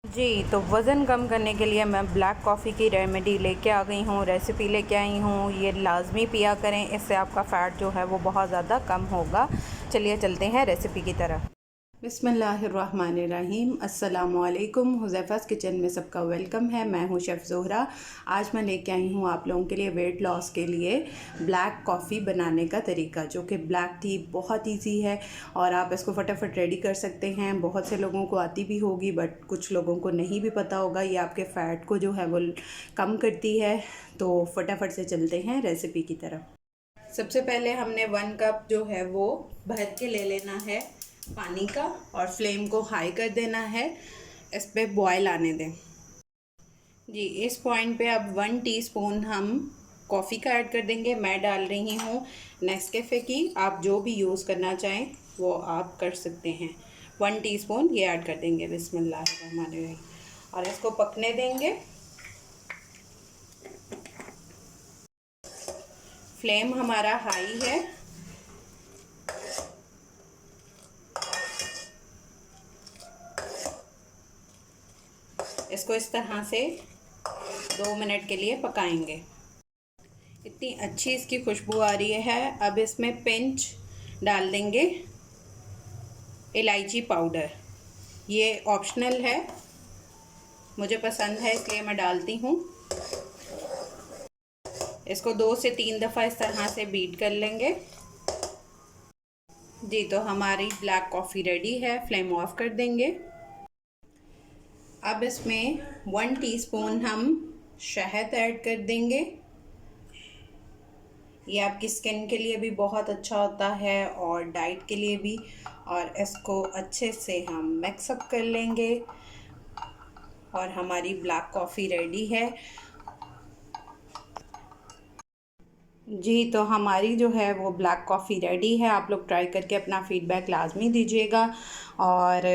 जी, तो वज़न कम करने के लिए मैं ब्लैक कॉफ़ी की रेमेडी लेके आ गई हूँ, रेसिपी लेके आई हूँ। ये लाज़मी पिया करें, इससे आपका फ़ैट जो है वो बहुत ज़्यादा कम होगा। चलिए चलते हैं रेसिपी की तरफ। बिस्मिल्लाहिर्रहमानिर्रहीम, अस्सलामुअलैकुम। हुज़ैफ़ा's किचन में सबका वेलकम है। मैं हूँ शेफ़ ज़ोहरा। आज मैं लेके आई हूँ आप लोगों के लिए वेट लॉस के लिए ब्लैक कॉफ़ी बनाने का तरीका, जो कि ब्लैक टी बहुत इजी है और आप इसको फटाफट रेडी कर सकते हैं। बहुत से लोगों को आती भी होगी, बट कुछ लोगों को नहीं भी पता होगा। ये आपके फ़ैट को जो है वो कम करती है। तो फटाफट से चलते हैं रेसिपी की तरफ। सबसे पहले हमने 1 कप जो है वो भर के ले लेना है पानी का और फ्लेम को हाई कर देना है। इस पे बॉयल आने दें। जी, इस पॉइंट पे अब 1 टीस्पून हम कॉफ़ी का ऐड कर देंगे। मैं डाल रही हूँ नेस्कैफ़े की, आप जो भी यूज़ करना चाहें वो आप कर सकते हैं। 1 टीस्पून ये ऐड कर देंगे। बिस्मिल्लाहिर्रहमानिर्रहीम। और इसको पकने देंगे। फ्लेम हमारा हाई है। इसको इस तरह से 2 मिनट के लिए पकाएंगे। इतनी अच्छी इसकी खुशबू आ रही है। अब इसमें पिंच डाल देंगे इलायची पाउडर। ये ऑप्शनल है, मुझे पसंद है इसलिए मैं डालती हूँ। इसको 2 से 3 दफ़ा इस तरह से बीट कर लेंगे। जी, तो हमारी ब्लैक कॉफ़ी रेडी है। फ्लेम ऑफ कर देंगे। अब इसमें 1 टीस्पून हम शहद ऐड कर देंगे। ये आपकी स्किन के लिए भी बहुत अच्छा होता है और डाइट के लिए भी। और इसको अच्छे से हम मिक्सअप कर लेंगे और हमारी ब्लैक कॉफ़ी रेडी है। जी, तो हमारी जो है वो ब्लैक कॉफ़ी रेडी है। आप लोग ट्राई करके अपना फ़ीडबैक लाजमी दीजिएगा। और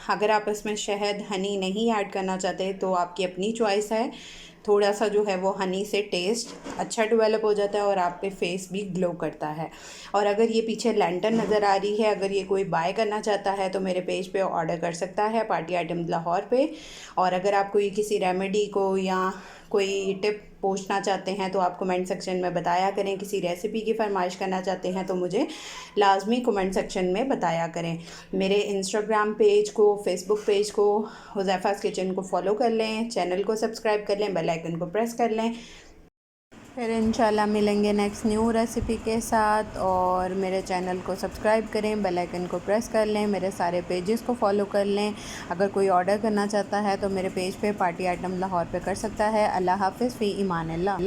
अगर आप इसमें शहद, हनी नहीं ऐड करना चाहते तो आपकी अपनी चॉइस है। थोड़ा सा जो है वो हनी से टेस्ट अच्छा डेवलप हो जाता है और आप पे फेस भी ग्लो करता है। और अगर ये पीछे लैंटर्न नज़र आ रही है, अगर ये कोई बाय करना चाहता है तो मेरे पेज पे ऑर्डर कर सकता है, पार्टी आइटम लाहौर पे। और अगर आप कोई किसी रेमेडी को या कोई टिप पूछना चाहते हैं तो आप कमेंट सेक्शन में बताया करें। किसी रेसिपी की फरमाइश करना चाहते हैं तो मुझे लाजमी कमेंट सेक्शन में बताया करें। मेरे इंस्टाग्राम पेज को, फेसबुक पेज को, हुज़ैफ़ा's किचन को फॉलो कर लें, चैनल को सब्सक्राइब कर लें, बेल आइकन को प्रेस कर लें। फिर इंशाल्लाह मिलेंगे नेक्स्ट न्यू रेसिपी के साथ। और मेरे चैनल को सब्सक्राइब करें, बेल आइकन को प्रेस कर लें, मेरे सारे पेजेस को फॉलो कर लें। अगर कोई ऑर्डर करना चाहता है तो मेरे पेज पे पार्टी आइटम लाहौर पे कर सकता है। अल्लाह हाफ़िज़, फ़ी ईमान अल्लाह।